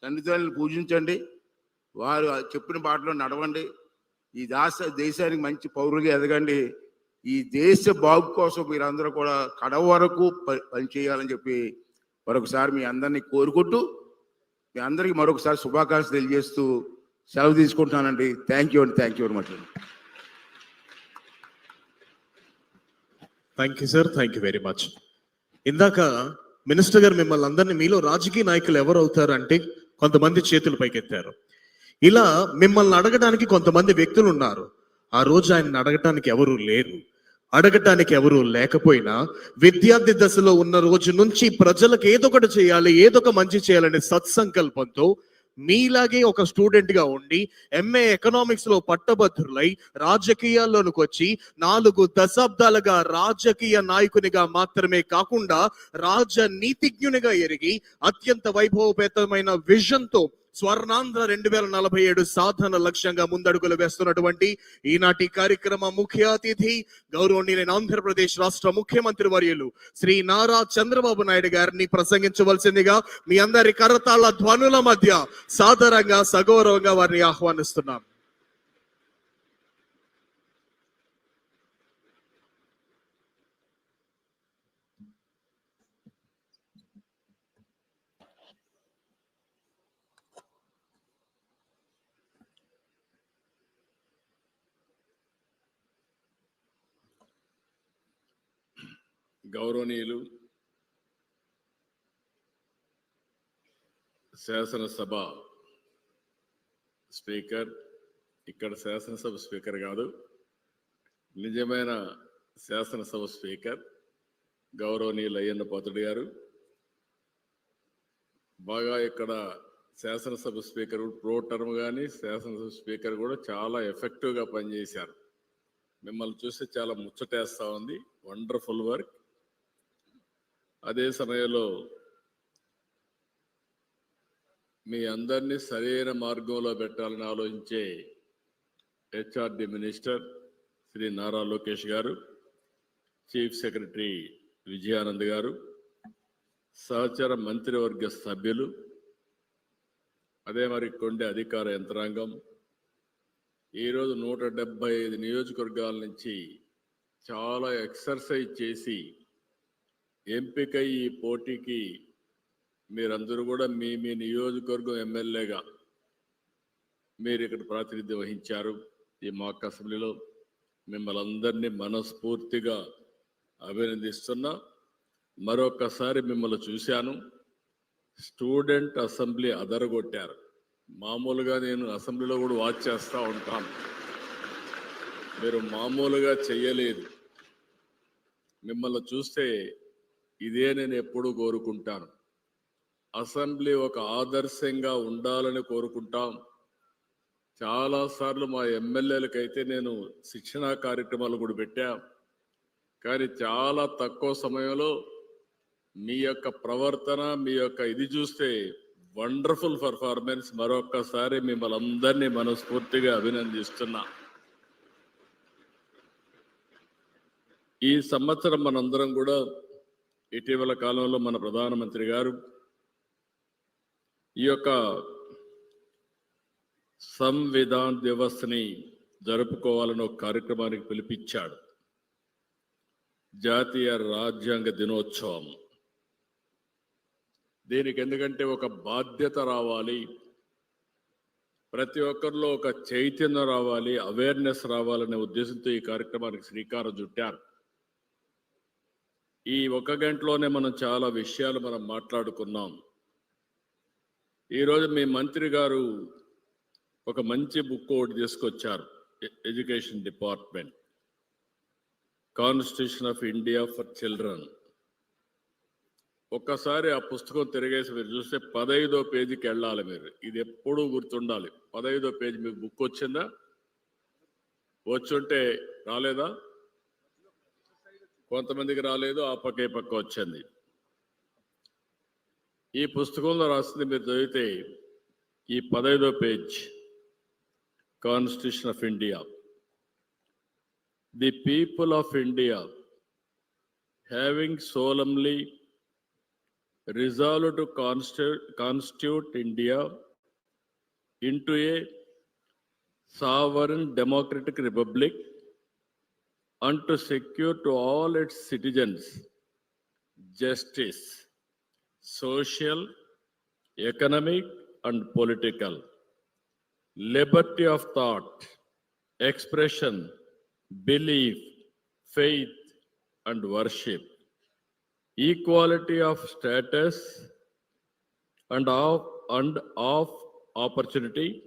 తల్లిదండ్రులను పూజించండి, వారు చెప్పిన బాటలో నడవండి, ఈ దేశానికి మంచి పౌరులుగా ఎదగండి. ఈ దేశ బాగు కోసం మీరందరూ కూడా కడ వరకు పనిచేయాలని చెప్పి మరొకసారి మీ అందరినీ కోరుకుంటూ, మీ అందరికీ మరొకసారి శుభాకాంక్షలు తెలియజేస్తూ సెలవు తీసుకుంటున్నానండి. Thank you very much. Thank you sir, thank you very much. ఇందాక మినిస్టర్ గారు మిమ్మల్ని అందరినీ, మీలో రాజకీయ నాయకులు ఎవరు అవుతారు అంటే కొంతమంది చేతులు పైకెత్తారు. ఇలా మిమ్మల్ని అడగడానికి కొంతమంది వ్యక్తులు ఉన్నారు. ఆ రోజు ఆయన అడగటానికి ఎవరు లేరు, అడగటానికి ఎవరు లేకపోయినా విద్యార్థి దశలో ఉన్న రోజు నుంచి ప్రజలకు ఏదో ఒకటి చేయాలి, ఏదో ఒక మంచి చేయాలనే సత్సంకల్పంతో మీలాగే ఒక స్టూడెంట్ గా ఉండి ఎంఏ ఎకనామిక్స్ లో పట్టభద్రులై రాజకీయాల్లోనికి వచ్చి 4 దశాబ్దాలుగా రాజకీయ నాయకునిగా మాత్రమే కాకుండా రాజనీతిజ్ఞునిగా ఎరిగి అత్యంత వైభవపేతమైన విజన్ తో స్వర్ణాంధ్ర 2047 సాధన లక్ష్యంగా ముందడుగులు వేస్తున్నటువంటి ఈనాటి కార్యక్రమ ముఖ్య అతిథి గౌరవనీయులైన ఆంధ్రప్రదేశ్ రాష్ట్ర ముఖ్యమంత్రి వర్యులు శ్రీ నారా చంద్రబాబు నాయుడు గారిని ప్రసంగించవలసిందిగా మీ అందరి కరతాళ ధ్వనుల మధ్య సాదరంగా సగౌరవంగా వారిని ఆహ్వానిస్తున్నాం. గౌరవనీయులు శాసనసభ స్పీకర్, ఇక్కడ శాసనసభ స్పీకర్ కాదు, నిజమైన శాసనసభ స్పీకర్ గౌరవనీయులు అయ్యన్న పాత్రుడు గారు, బాగా ఇక్కడ శాసనసభ స్పీకర్ ప్రో టర్మ్ కానీ శాసనసభ స్పీకర్ కూడా చాలా ఎఫెక్టివ్గా పనిచేశారు. మిమ్మల్ని చూస్తే చాలా ముచ్చటేస్తూ ఉంది. Wonderful work. అదే సమయంలో మీ అందరినీ సరైన మార్గంలో పెట్టాలని ఆలోచించే హెచ్ఆర్డి మినిస్టర్ శ్రీ నారా లోకేష్ గారు, చీఫ్ సెక్రటరీ విజయానంద్ గారు, సహచర మంత్రివర్గ సభ్యులు, అదే మరి కొండే అధికార యంత్రాంగం, ఈరోజు 175 నియోజకవర్గాల నుంచి చాలా ఎక్సర్సైజ్ చేసి ఎంపిక ఈ పోటీకి మీరందరూ కూడా మీ మీ నియోజకవర్గం ఎమ్మెల్యేగా మీరు ఇక్కడ ప్రాతినిధ్యం వహించారు. ఈ మాక్ అసెంబ్లీలో మిమ్మల్ని అందరినీ మనస్ఫూర్తిగా అభినందిస్తున్నా. మరొకసారి మిమ్మల్ని చూశాను, స్టూడెంట్ అసెంబ్లీ అదరగొట్టారు. మామూలుగా నేను అసెంబ్లీలో కూడా వాచ్ చేస్తూ ఉంటాను, మీరు మామూలుగా చెయ్యలేదు. మిమ్మల్ని చూస్తే ఇదే నేను ఎప్పుడూ కోరుకుంటాను. అసెంబ్లీ ఒక ఆదర్శంగా ఉండాలని కోరుకుంటాం. చాలాసార్లు మా ఎమ్మెల్యేలకైతే నేను శిక్షణా కార్యక్రమాలు కూడా పెట్టా, కానీ చాలా తక్కువ సమయంలో మీ యొక్క ప్రవర్తన, మీ యొక్క ఇది చూస్తే వండర్ఫుల్ పర్ఫార్మెన్స్. మరొక్కసారి మిమ్మల్ని అందరినీ మనస్ఫూర్తిగా అభినందిస్తున్నా. ఈ సంవత్సరం మనందరం కూడా ఇటీవల కాలంలో మన ప్రధానమంత్రి గారు ఈ యొక్క సంవిధాన్ దివస్ని జరుపుకోవాలని ఒక కార్యక్రమానికి పిలిపించాడు. జాతీయ రాజ్యాంగ దినోత్సవం. దీనికి ఎందుకంటే ఒక బాధ్యత రావాలి, ప్రతి ఒక్కరిలో ఒక చైతన్యం రావాలి, అవేర్నెస్ రావాలనే ఉద్దేశంతో ఈ కార్యక్రమానికి శ్రీకారం చుట్టారు. ఈ 1 గంటలోనే మనం చాలా విషయాలు మనం మాట్లాడుకున్నాం. ఈరోజు మీ మంత్రి గారు ఒక మంచి బుక్ ఒకటి తీసుకొచ్చారు, education department, constitution of India for children. ఒక్కసారి ఆ పుస్తకం తిరిగేసి మీరు చూస్తే 15వ పేజీకి వెళ్ళాలి మీరు. ఇది ఎప్పుడూ గుర్తుండాలి. 15వ పేజీ మీకు బుక్ వచ్చిందా? వచ్చుంటే రాలేదా? కొంతమందికి రాలేదు, ఆ పక్క ఈ పక్క వచ్చింది. ఈ పుస్తకంలో రాసింది మీరు చదివితే ఈ 15వ page, constitution of India. The people of India having solemnly resolved to constitute India into a sovereign democratic republic and to secure to all its citizens justice, social, economic, and political, liberty of thought, expression, belief, faith, and worship, equality of status and of opportunity,